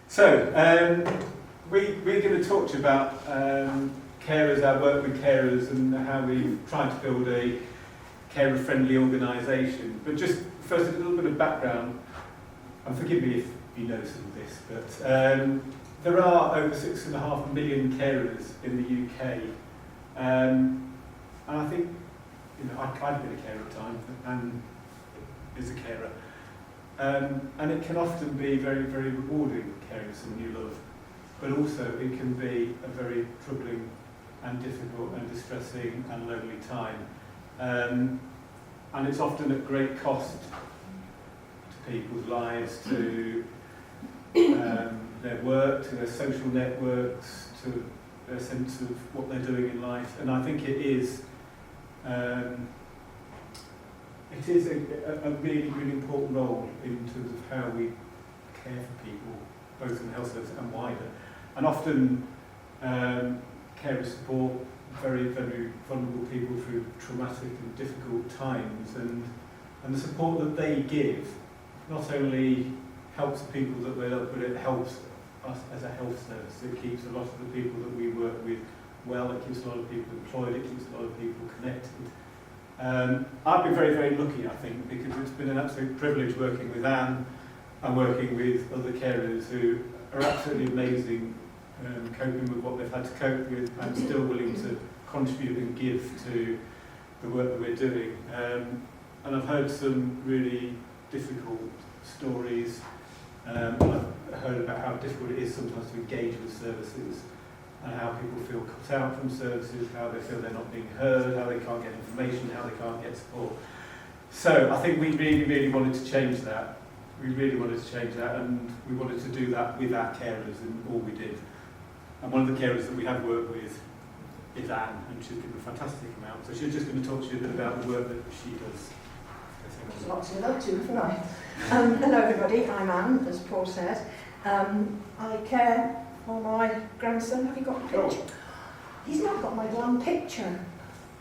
So, we're going to talk to you about carers, our work with carers, and how we try to build a carer-friendly organisation. But just first, a little bit of background, and forgive me if you know some of this, but there are over 6.5 million carers in the UK. And I think, you know, I've been a carer at times, and is a carer. And it can often be very, very rewarding caring for someone you love, but also it can be a very troubling and difficult and distressing and lonely time. And it's often at great cost to people's lives, to their work, to their social networks, to their sense of what they're doing in life. And I think it is a really, really important role in terms of how we care for people, both in the health service and wider. And often carers support very, very vulnerable people through traumatic and difficult times, and the support that they give not only helps the people that they love, but it helps us as a health service. It keeps a lot of the people that we work with well, it keeps a lot of people employed, it keeps a lot of people connected. I've been very, very lucky, I think, because it's been an absolute privilege working with Anne and working with other carers who are absolutely amazing, coping with what they've had to cope with and still willing to contribute and give to the work that we're doing. And I've heard some really difficult stories. I've heard about how difficult it is sometimes to engage with services, and how people feel cut out from services, how they feel they're not being heard, how they can't get information, how they can't get support. So I think we really, really wanted to change that. We really wanted to change that, and we wanted to do that with our carers in all we did. And one of the carers that we have worked with is Anne, and she's given a fantastic amount. So she's just going to talk to you a bit about the work that she does. There's lots to love to, haven't I? Hello everybody, I'm Anne, as Paul said. I care for my grandson. Have you got a picture? Oh. He's not got my one picture.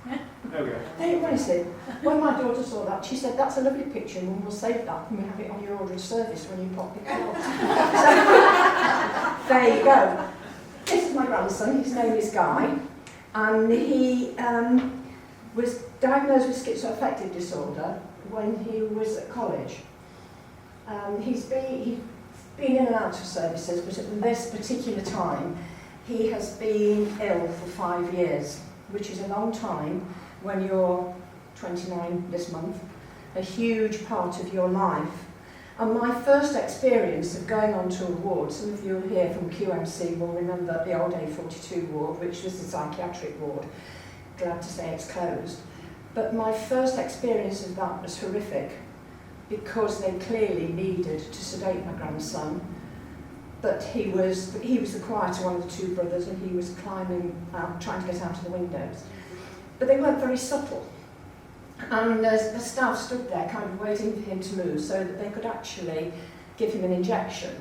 There we go. There is it. When my daughter saw that, she said, "That's a lovely picture, and we'll save that and we'll have it on your order of service when you pop it out." So, there you go. This is my grandson, his name is Guy, and he was diagnosed with schizoaffective disorder when he was at college. He's been in and out of services, but at this particular time, he has been ill for 5 years, which is a long time when you're 29 this month, a huge part of your life. And my first experience of going onto a ward, some of you here from QMC will remember the old A42 ward, which was the psychiatric ward. Glad to say it's closed. But my first experience of that was horrific, because they clearly needed to sedate my grandson, but he was the quieter one of the two brothers, and he was climbing out, trying to get out of the windows. But they weren't very subtle, and the staff stood there kind of waiting for him to move so that they could actually give him an injection.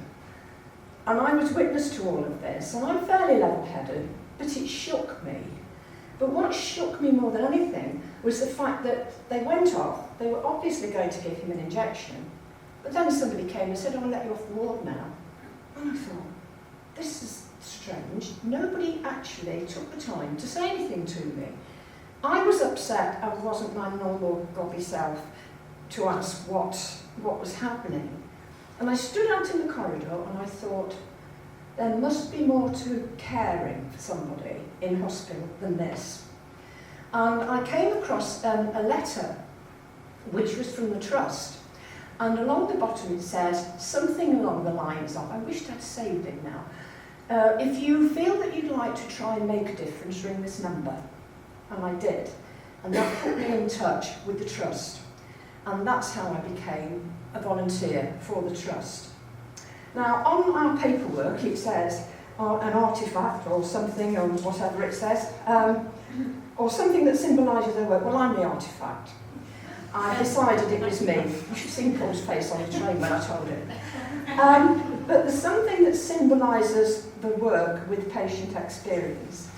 And I was witness to all of this, and I'm fairly level-headed, but it shook me. But what shook me more than anything was the fact that they went off. They were obviously going to give him an injection, but then somebody came and said, "I'll let you off the ward now." And I thought, this is strange. Nobody actually took the time to say anything to me. I was upset. I wasn't my normal gobby self to ask what was happening. And I stood out in the corridor and I thought, there must be more to caring for somebody in hospital than this. And I came across a letter which was from the Trust, and along the bottom it says something along the lines of, I wished I'd saved it now, if you feel that you'd like to try and make a difference, ring this number. And I did, and that put me in touch with the Trust, and that's how I became a volunteer for the Trust. Now, on our paperwork, it says an artefact or something, or whatever it says, or something that symbolises their work. Well, I'm the artefact. I decided it was me. You should have seen Paul's face on the train when I told him. But there's something that symbolises the work with patient experience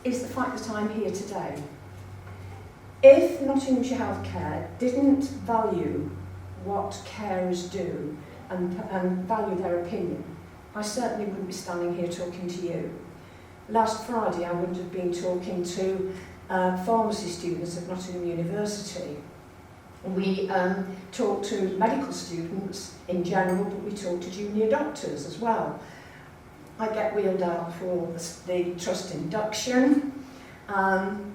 is the fact that I'm here today. If Nottinghamshire Healthcare didn't value what carers do and value their opinion, I certainly wouldn't be standing here talking to you. Last Friday I would have been talking to pharmacy students at Nottingham University. We talk to medical students in general, but we talk to junior doctors as well. I get wheeled out for the trust induction. I'm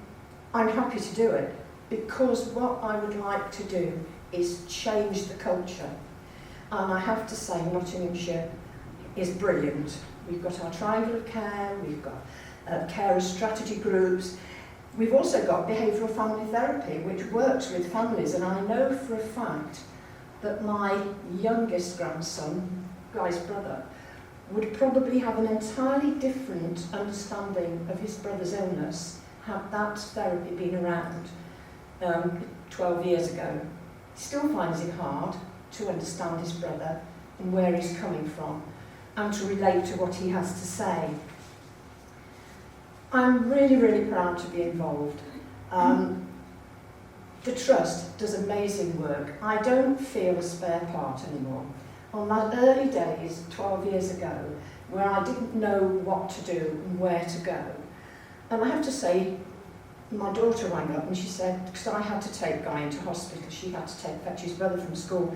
happy to do it because what I would like to do is change the culture. And I have to say Nottinghamshire is brilliant. We've got our triangle of care, we've got carer strategy groups. We've also got behavioural family therapy, which works with families, and I know for a fact that my youngest grandson, Guy's brother, would probably have an entirely different understanding of his brother's illness had that therapy been around 12 years ago. He still finds it hard to understand his brother and where he's coming from and to relate to what he has to say. I'm really, really proud to be involved. The Trust does amazing work. I don't feel a spare part anymore. On that early days, 12 years ago, where I didn't know what to do and where to go. And I have to say, my daughter rang up and she said, because I had to take Guy into hospital, she had to fetch his brother from school,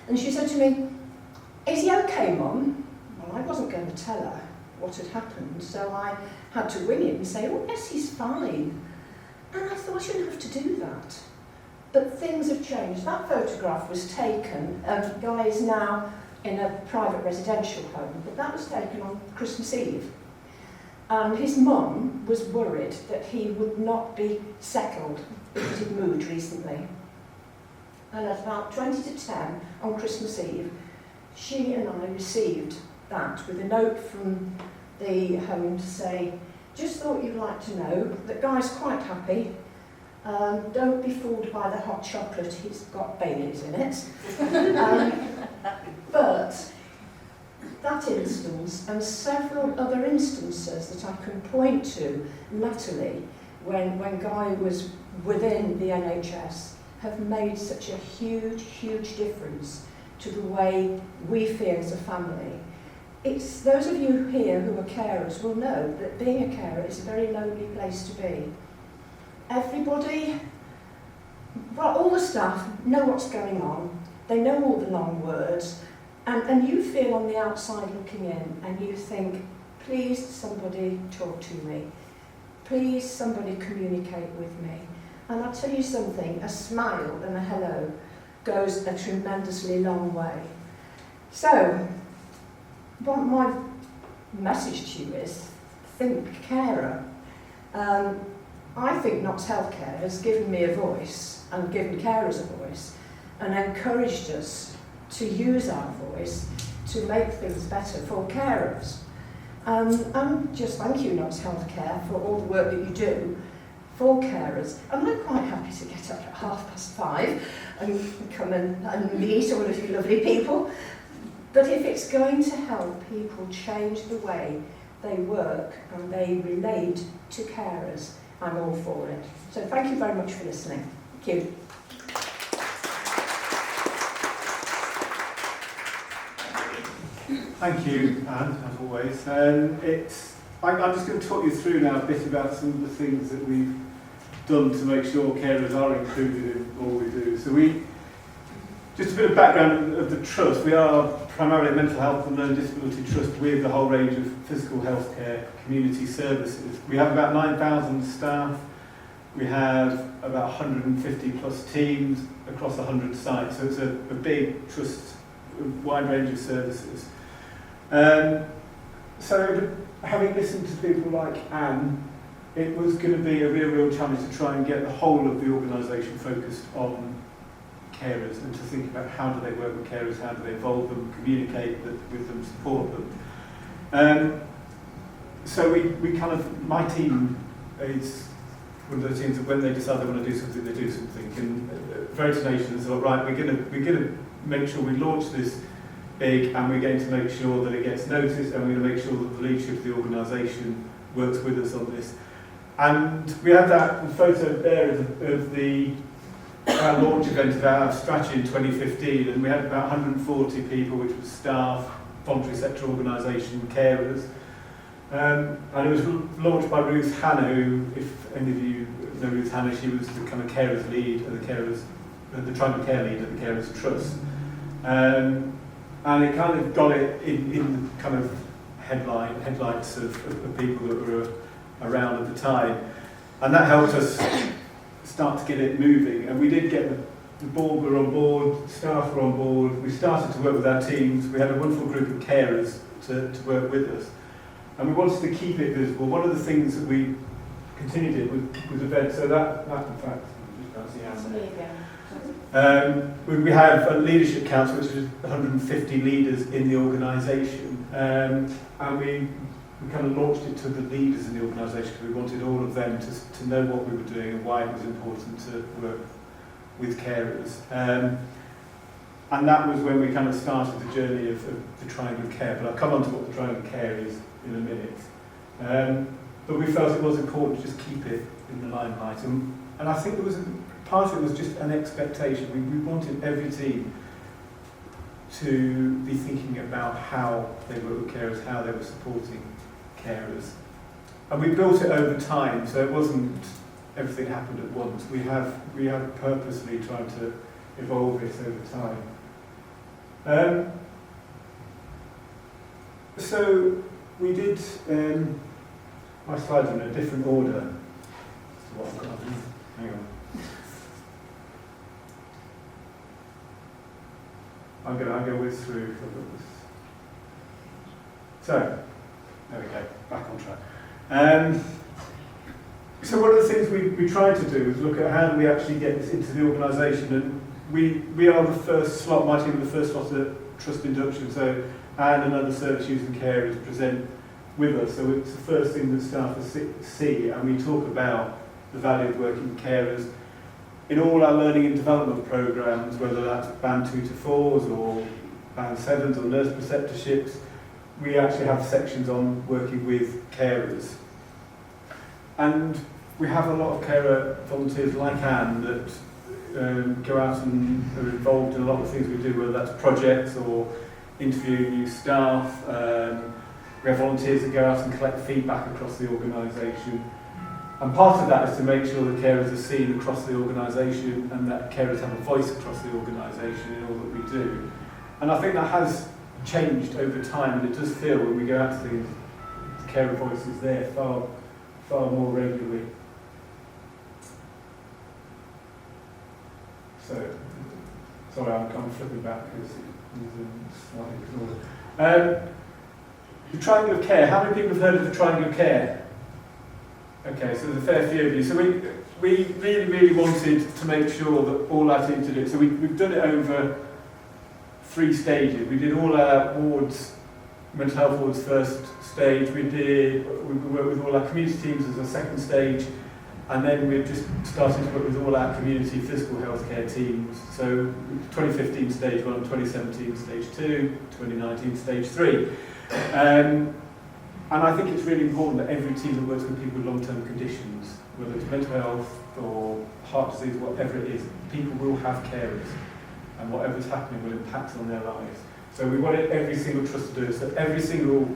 and she said to me, "Is he okay, Mum?" Well, I wasn't going to tell her what had happened, so I had to ring him and say, "Oh yes, he's fine." And I thought I shouldn't have to do that. But things have changed. That photograph was taken, Guy is now in a private residential home, but that was taken on Christmas Eve. And his mum was worried that he would not be settled because he'd moved recently. And at about 20 to 10 on Christmas Eve, she and I received that with a note from the home to say, "Just thought you'd like to know that Guy's quite happy. Don't be fooled by the hot chocolate, he's got Baileys in it." But that instance and several other instances that I can point to latterly when Guy was within the NHS have made such a huge, huge difference to the way we feel as a family. It's those of you here who are carers will know that being a carer is a very lonely place to be. Everybody, well, all the staff know what's going on, they know all the long words, and you feel on the outside looking in and you think, please somebody talk to me, please somebody communicate with me. And I'll tell you something, a smile and a hello goes a tremendously long way. So, what my message to you is, think carer. I think Notts Healthcare has given me a voice and given carers a voice and encouraged us to use our voice to make things better for carers. And just thank you, Notts Healthcare, for all the work that you do for carers. And I'm quite happy to get up at 5:30 and come and meet all of you lovely people. But if it's going to help people change the way they work and they relate to carers, I'm all for it. So thank you very much for listening. Thank you. Thank you, Anne, as always. I'm just going to talk you through now a bit about some of the things that we've done to make sure carers are included in all we do. So just a bit of background of the Trust. We are primarily a mental health and learning disability trust with a whole range of physical healthcare community services. We have about 9,000 staff. We have about 150 plus teams across 100 sites. So it's a big trust, a wide range of services. So having listened to people like Anne, it was going to be a real challenge to try and get the whole of the organisation focused on carers and to think about how do they work with carers, how do they involve them, communicate with them, support them. So we kind of, my team is one of those teams that when they decide they want to do something, they do something. And very tenacious and said, right, we're going to make sure we launch this big and we're going to make sure that it gets noticed and we're going to make sure that the leadership of the organisation works with us on this. And we have that photo there of our launch event of our strategy in 2015, and we had about 140 people, which was staff, voluntary sector organisation, Carers. And it was launched by Ruth Hannah, who, if any of you know Ruth Hannah, she was the kind of carers lead at the Triangle Care lead at the Carers Trust. And it kind of got it in the kind of headlights of people that were around at the time. And that helped us start to get it moving. And we did get the board were on board, staff were on board. We started to work with our teams. We had a wonderful group of carers to work with us. And we wanted to keep it visible. One of the things that we continued it was events. So that in fact, we have a leadership council, which is 150 leaders in the organisation, and we kind of launched it to the leaders in the organisation because we wanted all of them to know what we were doing and why it was important to work with carers. And that was when we kind of started the journey of the Triangle of Care, but I'll come on to what the Triangle of Care is in a minute. But we felt it was important to just keep it in the limelight. And I think there was part of it was just an expectation. We wanted every team to be thinking about how they work with carers, how they were supporting carers. And we built it over time, so it wasn't everything happened at once. We have purposely tried to evolve it over time. So we did, my slides are in a different order to what I've got. Hang on. I'm going to whiz through. So, there we go, back on track. So one of the things we tried to do was look at how do we actually get this into the organisation, and we are the first slot, my team are the first slot at trust induction, so Anne and other service users and carers present with us, so it's the first thing that staff see, and we talk about the value of working with carers. In all our learning and development programmes, whether that's band 2 to 4s or band 7s or nurse preceptorships, we actually have sections on working with carers. And we have a lot of carer volunteers like Anne that go out and are involved in a lot of things we do, whether that's projects or interviewing new staff. We have volunteers that go out and collect feedback across the organisation. And part of that is to make sure that carers are seen across the organisation and that carers have a voice across the organisation in all that we do. And I think that has changed over time, and it does feel when we go out to things, the carer voice is there far more regularly. So, sorry, I'm kind of flipping back because it's slightly ignored. The Triangle of Care. How many people have heard of the Triangle of Care? Okay, so there's a fair few of you. So we really wanted to make sure that all our teams did it. So we've done it over 3 stages. We did all our wards, mental health wards first stage. We worked with all our community teams as a second stage. And then we've just started to work with all our community physical healthcare teams. So 2015 stage 1, 2017 stage 2, 2019 stage 3. And I think it's really important that every team that works with people with long-term conditions, whether it's mental health or heart disease, whatever it is, people will have carers, and whatever's happening will impact on their lives. So we wanted every single trust to do it. So every single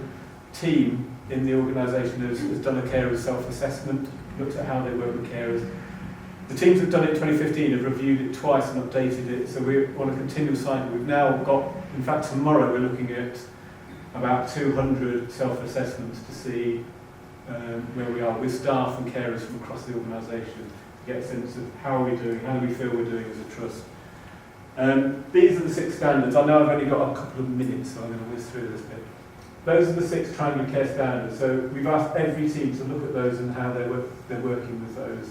team in the organisation has done a carer self-assessment, looked at how they work with carers. The teams that have done it in 2015 have reviewed it twice and updated it, so we're on a continual cycle. We've now got, in fact tomorrow we're looking at about 200 self-assessments to see where we are with staff and carers from across the organisation, to get a sense of how are we doing, how do we feel we're doing as a trust. These are the 6 standards. I know I've only got a couple of minutes, so I'm going to whiz through this bit. Those are the 6 Triangle Care standards. So we've asked every team to look at those and how they're working with those.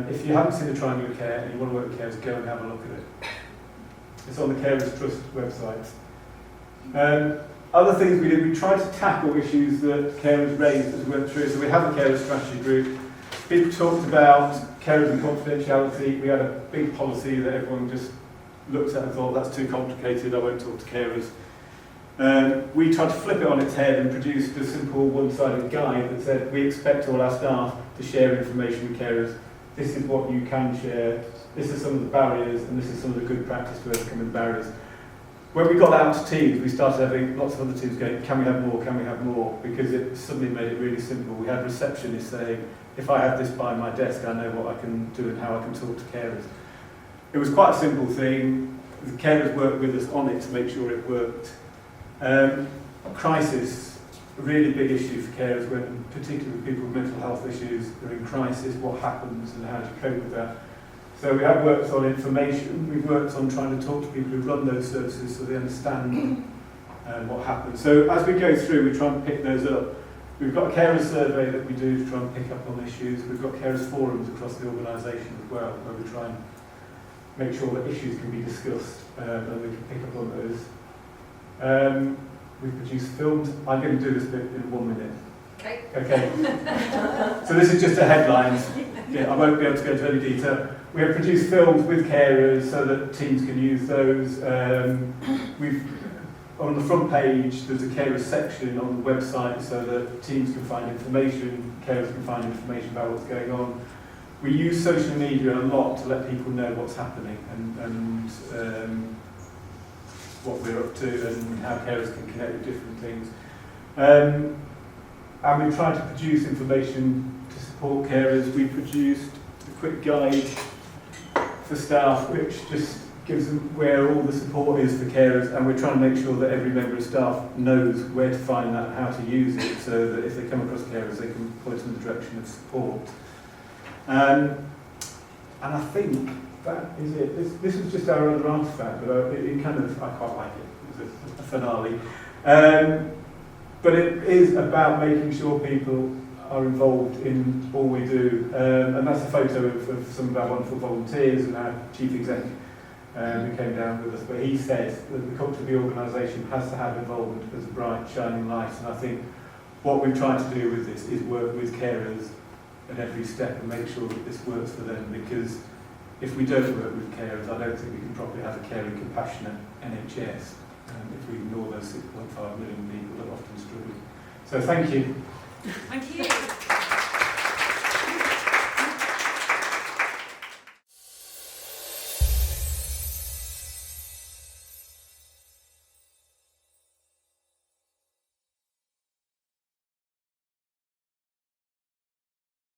If you haven't seen the Triangle Care and you want to work with carers, go and have a look at it. It's on the Carers Trust website. Other things we did, we tried to tackle issues that carers raised as we went through. So we have a carer strategy group. People talked about carers and confidentiality. We had a big policy that everyone just looked at and thought, that's too complicated, I won't talk to carers. We tried to flip it on its head and produced a simple one-sided guide that said, we expect all our staff to share information with carers. This is what you can share. This is some of the barriers, and this is some of the good practice to overcoming barriers. when we got out to teams, we started having lots of other teams going, can we have more, can we have more? Because it suddenly made it really simple. We had receptionists saying, if I have this by my desk, I know what I can do and how I can talk to carers. It was quite a simple thing. The carers worked with us on it to make sure it worked. Crisis, a really big issue for carers, when particularly people with mental health issues are in crisis, what happens and how do you cope with that? So we have worked on information, we've worked on trying to talk to people who run those services so they understand what happens. So as we go through, we try and pick those up. We've got a carers survey that we do to try and pick up on issues. We've got carers forums across the organisation as well, where we try and make sure that issues can be discussed and we can pick up on those. We've produced films. I'm going to do this bit in 1 minute. Okay. So this is just the headlines. Yeah, I won't be able to go into any detail. We have produced films with carers so that teams can use those. On the front page, there's a carers section on the website so that teams can find information, carers can find information about what's going on. We use social media a lot to let people know what's happening and what we're up to and how carers can connect with different things. And we try to produce information to support carers. We produced a quick guide for staff which just gives them where all the support is for carers, and we're trying to make sure that every member of staff knows where to find that and how to use it so that if they come across carers they can point in the direction of support. And I think that is it. This was just our other artefact, but I quite like it. It was a finale. But it is about making sure people are involved in all we do. And that's a photo of some of our wonderful volunteers and our chief exec who came down with us. But he said that the culture of the organisation has to have involvement as a bright, shining light. And I think what we're trying to do with this is work with carers at every step and make sure that this works for them, because if we don't work with carers, I don't think we can properly have a caring, compassionate NHS if we ignore those 6.5 million people that often struggle. So thank you. Thank you.